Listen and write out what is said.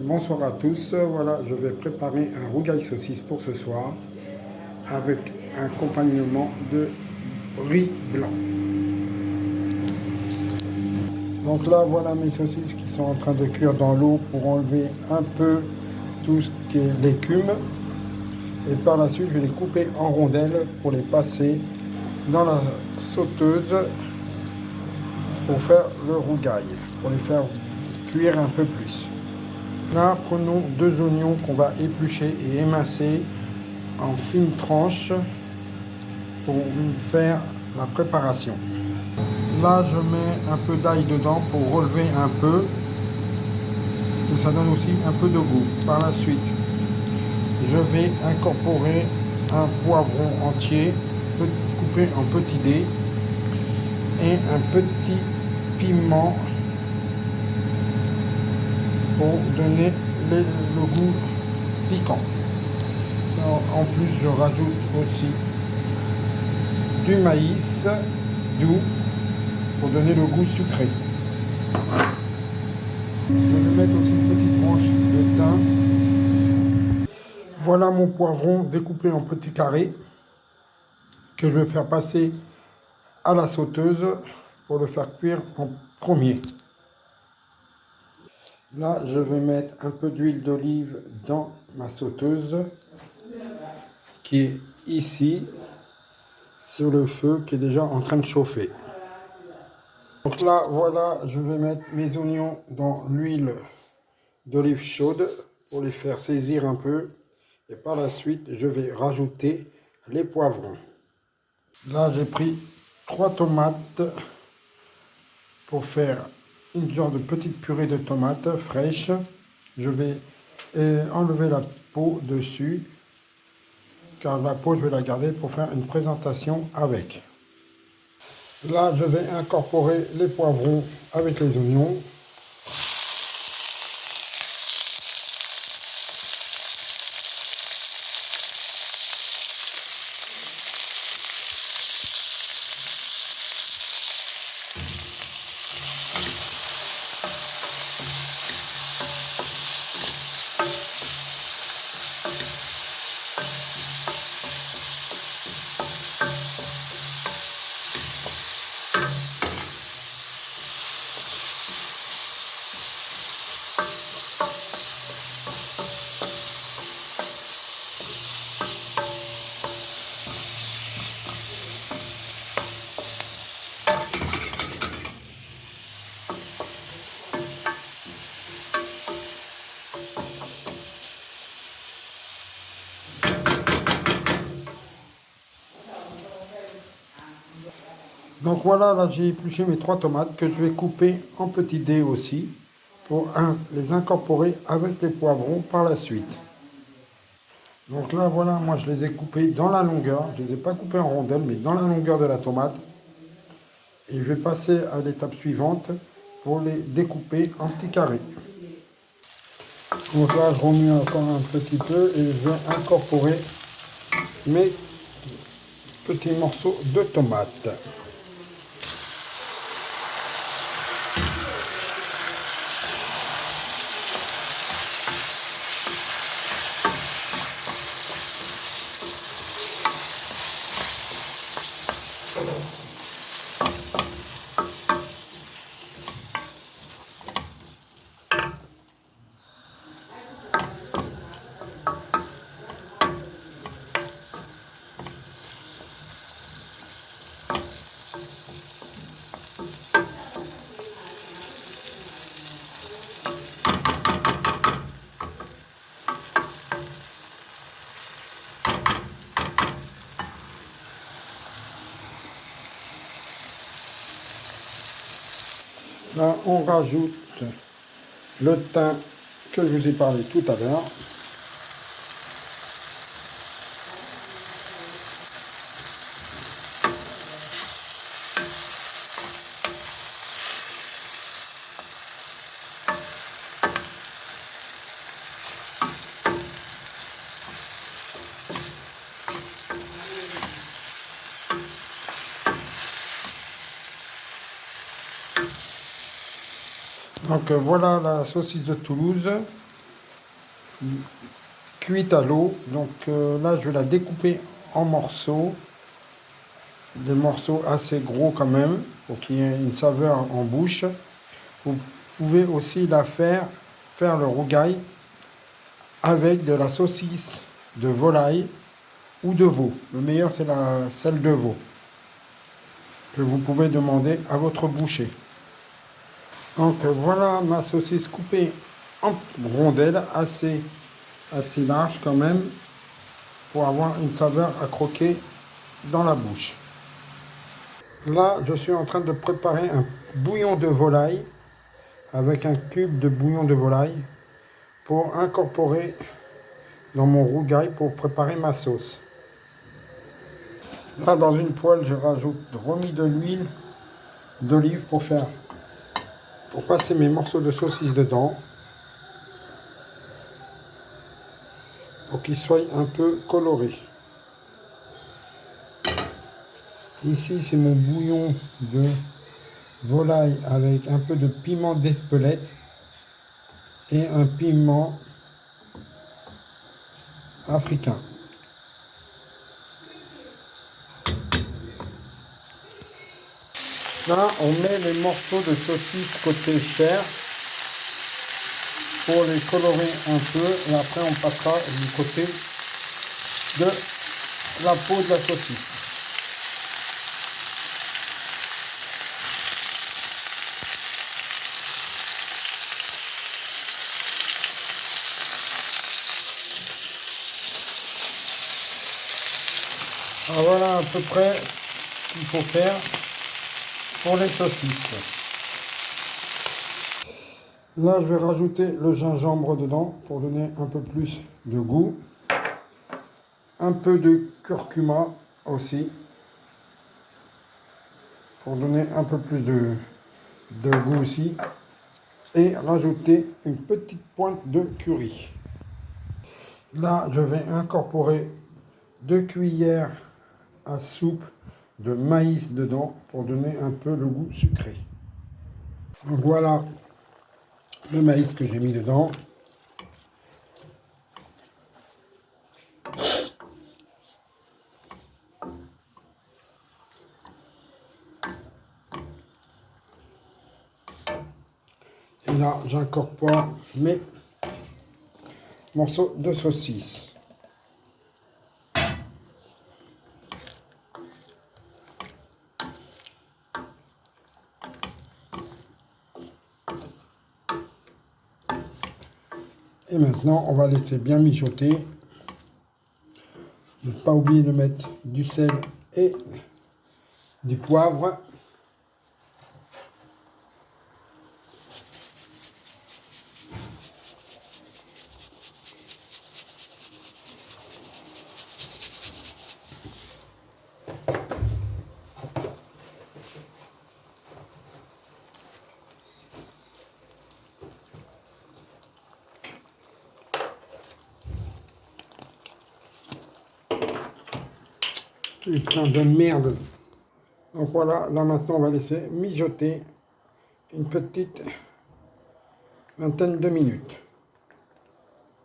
Bonsoir à tous. Voilà, je vais préparer un rougail saucisse pour ce soir avec un accompagnement de riz blanc. Donc là, voilà mes saucisses qui sont en train de cuire dans l'eau pour enlever un peu tout ce qui est l'écume. Et par la suite, je vais les couper en rondelles pour les passer dans la sauteuse pour faire le rougail, pour les faire cuire un peu plus. Là, prenons 2 oignons qu'on va éplucher et émincer en fines tranches pour faire la préparation. Là, je mets un peu d'ail dedans pour relever un peu, et ça donne aussi un peu de goût. Par la suite, je vais incorporer un poivron entier coupé en petits dés et un petit piment pour donner le goût piquant. En plus, je rajoute aussi du maïs doux pour donner le goût sucré. Je vais mettre aussi une petite branche de thym. Voilà mon poivron découpé en petits carrés que je vais faire passer à la sauteuse pour le faire cuire en premier. Là, je vais mettre un peu d'huile d'olive dans ma sauteuse qui est ici sur le feu qui est déjà en train de chauffer. Donc là, voilà, je vais mettre mes oignons dans l'huile d'olive chaude pour les faire saisir un peu. Et par la suite, je vais rajouter les poivrons. Là, j'ai pris 3 tomates pour faire une genre de petite purée de tomates fraîches. Je vais enlever la peau dessus, car la peau, je vais la garder pour faire une présentation avec. Là, je vais incorporer les poivrons avec les oignons. Donc voilà, là j'ai épluché mes 3 tomates que je vais couper en petits dés aussi pour les incorporer avec les poivrons par la suite. Donc là voilà, moi je les ai coupés dans la longueur, je ne les ai pas coupés en rondelles mais dans la longueur de la tomate. Et je vais passer à l'étape suivante pour les découper en petits carrés. Donc là je remue encore un petit peu et je vais incorporer mes petits morceaux de tomates. Là, on rajoute le thym que je vous ai parlé tout à l'heure. Donc voilà la saucisse de Toulouse cuite à l'eau. Donc là, je vais la découper en morceaux. Des morceaux assez gros quand même, pour qu'il y ait une saveur en bouche. Vous pouvez aussi la faire le rougail avec de la saucisse de volaille ou de veau. Le meilleur, c'est celle de veau, que vous pouvez demander à votre boucher. Donc voilà ma saucisse coupée en rondelles, assez large quand même, pour avoir une saveur à croquer dans la bouche. Là, je suis en train de préparer un bouillon de volaille, avec un cube de bouillon de volaille, pour incorporer dans mon rougail pour préparer ma sauce. Là, dans une poêle, je rajoute remis de l'huile d'olive pour passer mes morceaux de saucisse dedans, pour qu'ils soient un peu colorés. Ici, c'est mon bouillon de volaille avec un peu de piment d'Espelette et un piment africain. Là, on met les morceaux de saucisse côté chair pour les colorer un peu, et après on passera du côté de la peau de la saucisse. Alors voilà à peu près ce qu'il faut faire pour les saucisses. Là, je vais rajouter le gingembre dedans pour donner un peu plus de goût. Un peu de curcuma aussi, pour donner un peu plus de goût aussi. Et rajouter une petite pointe de curry. Là, je vais incorporer 2 cuillères à soupe de maïs dedans pour donner un peu le goût sucré. Donc voilà le maïs que j'ai mis dedans. Et là, j'incorpore mes morceaux de saucisse. Et maintenant, on va laisser bien mijoter. Ne pas oublier de mettre du sel et du poivre. Putain de merde. Donc voilà, là maintenant on va laisser mijoter une petite vingtaine de minutes.